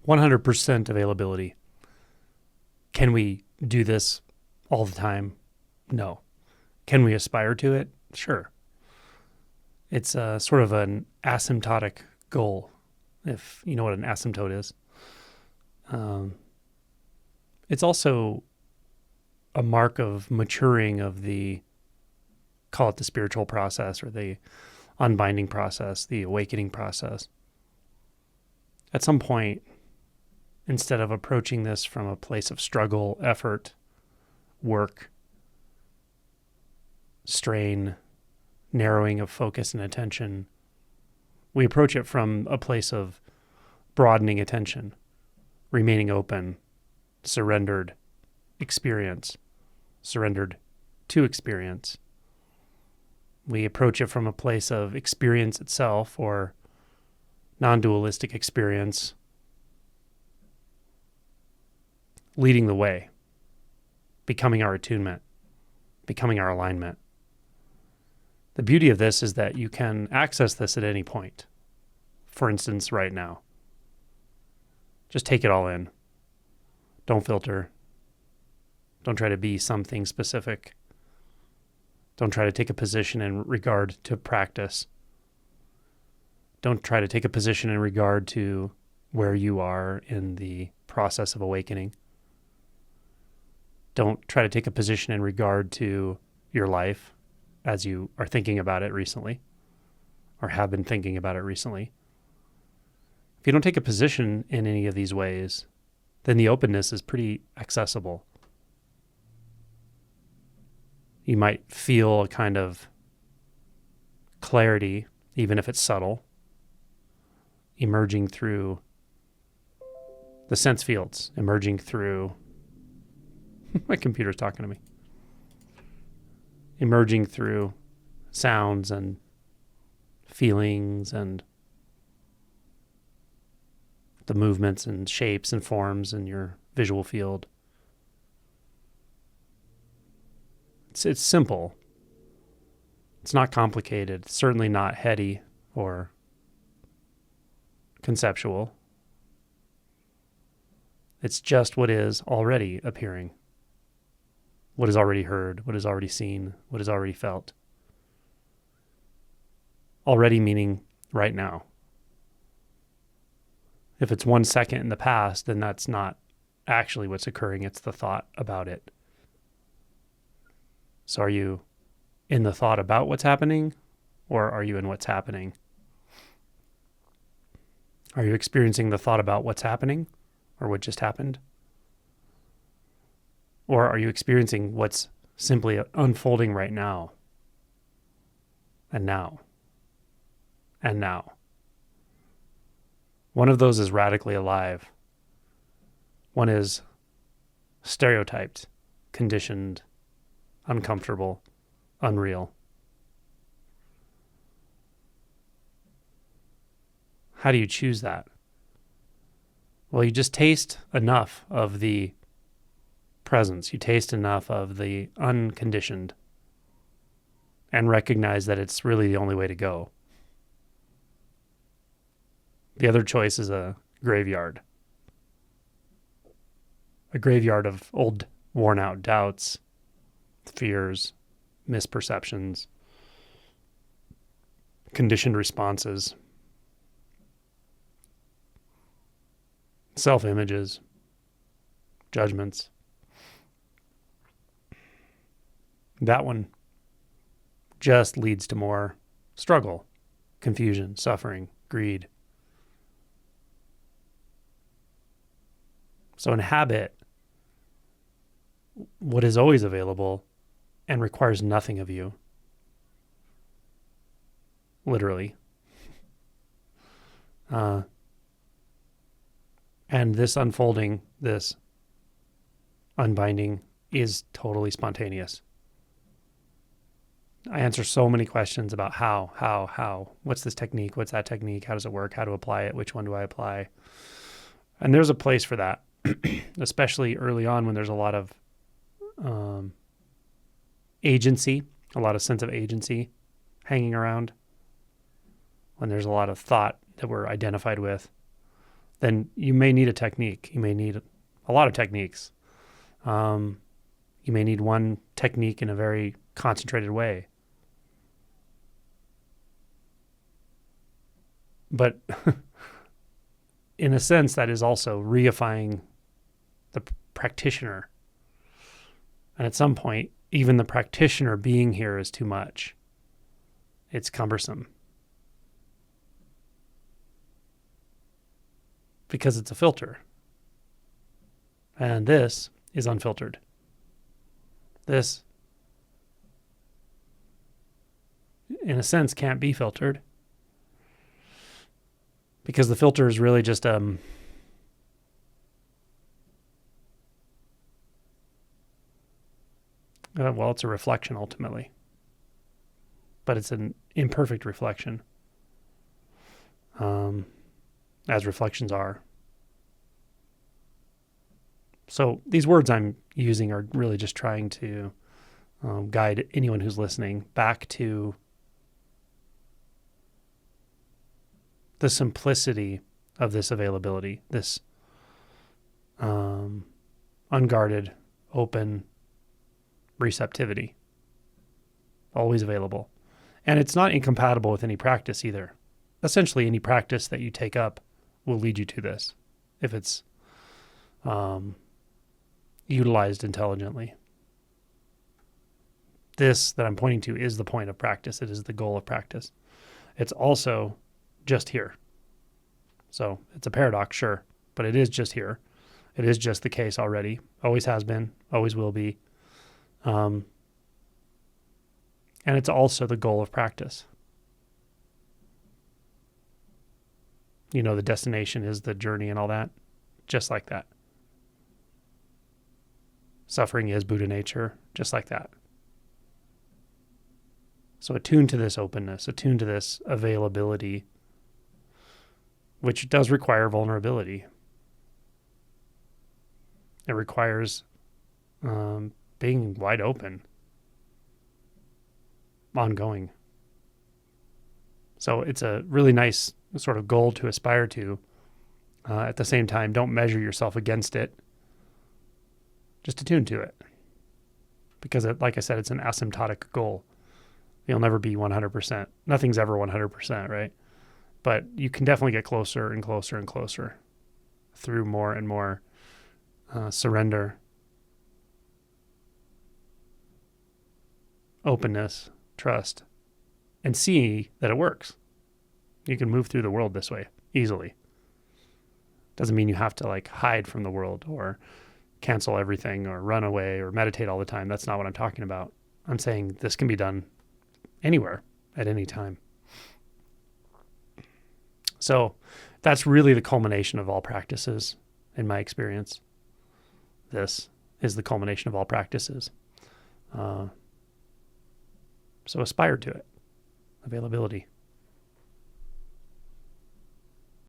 100% availability. Can we do this all the time? No. Can we aspire to it? Sure. It's sort of an asymptotic goal, if you know what an asymptote is. It's also a mark of maturing of call it the spiritual process or the unbinding process, the awakening process. At some point, instead of approaching this from a place of struggle, effort, work, strain, narrowing of focus and attention, we approach it from a place of broadening attention, remaining open, surrendered experience, surrendered to experience. We approach it from a place of experience itself or non-dualistic experience, leading the way, becoming our attunement, becoming our alignment. The beauty of this is that you can access this at any point. For instance, right now. Just take it all in. Don't filter. Don't try to be something specific. Don't try to take a position in regard to practice. Don't try to take a position in regard to where you are in the process of awakening. Don't try to take a position in regard to your life as you are thinking about it recently or have been thinking about it recently. If you don't take a position in any of these ways, then the openness is pretty accessible. You might feel a kind of clarity, even if it's subtle, emerging through the sense fields, emerging through my computer's talking to me. Emerging through sounds and feelings and the movements and shapes and forms in your visual field. It's simple. It's not complicated. It's certainly not heady or conceptual. It's just what is already appearing. What is already heard, what is already seen, what is already felt. Already meaning right now. If it's 1 second in the past, then that's not actually what's occurring, it's the thought about it. So are you in the thought about what's happening, or are you in what's happening? Are you experiencing the thought about what's happening, or what just happened? Or are you experiencing what's simply unfolding right now? And now. And now. One of those is radically alive. One is stereotyped, conditioned, uncomfortable, unreal. How do you choose that? Well, you just taste enough of the presence. You taste enough of the unconditioned and recognize that it's really the only way to go. The other choice is a graveyard of old, worn-out doubts, fears, misperceptions, conditioned responses, self-images, judgments. That one just leads to more struggle, confusion, suffering, greed. So inhabit what is always available and requires nothing of you. Literally. And this unfolding, this unbinding is totally spontaneous. I answer so many questions about how, what's this technique? What's that technique? How does it work? How to apply it? Which one do I apply? And there's a place for that, especially early on when there's a lot of agency, a lot of sense of agency hanging around, when there's a lot of thought that we're identified with, then you may need a technique. You may need a lot of techniques. You may need one technique in a very concentrated way. But in a sense, that is also reifying the practitioner. And at some point, even the practitioner being here is too much. It's cumbersome. Because it's a filter. And this is unfiltered. This, in a sense, can't be filtered. Because the filter is really just well, it's a reflection ultimately. But it's an imperfect reflection. As reflections are. So these words I'm using are really just trying to guide anyone who's listening back to the simplicity of this availability, this unguarded, open receptivity, always available. And it's not incompatible with any practice either. Essentially, any practice that you take up will lead you to this if it's utilized intelligently. This that I'm pointing to is the point of practice. It is the goal of practice. It's also just here. So it's a paradox, sure, but it is just here. It is just the case already. Always has been, always will be. And it's also the goal of practice. You know, the destination is the journey and all that, just like that. Suffering is Buddha nature, just like that. So attune to this openness, attune to this availability, which does require vulnerability. It requires being wide open, ongoing. So it's a really nice sort of goal to aspire to. At the same time, don't measure yourself against it. Just attune to it. Because, like I said, it's an asymptotic goal. You'll never be 100%. Nothing's ever 100%, right? But you can definitely get closer and closer and closer through more and more surrender, openness, trust, and see that it works. You can move through the world this way easily. Doesn't mean you have to like hide from the world or cancel everything or run away or meditate all the time. That's not what I'm talking about. I'm saying this can be done anywhere at any time. So that's really the culmination of all practices in my experience. This is the culmination of all practices. So aspire to it. Availability.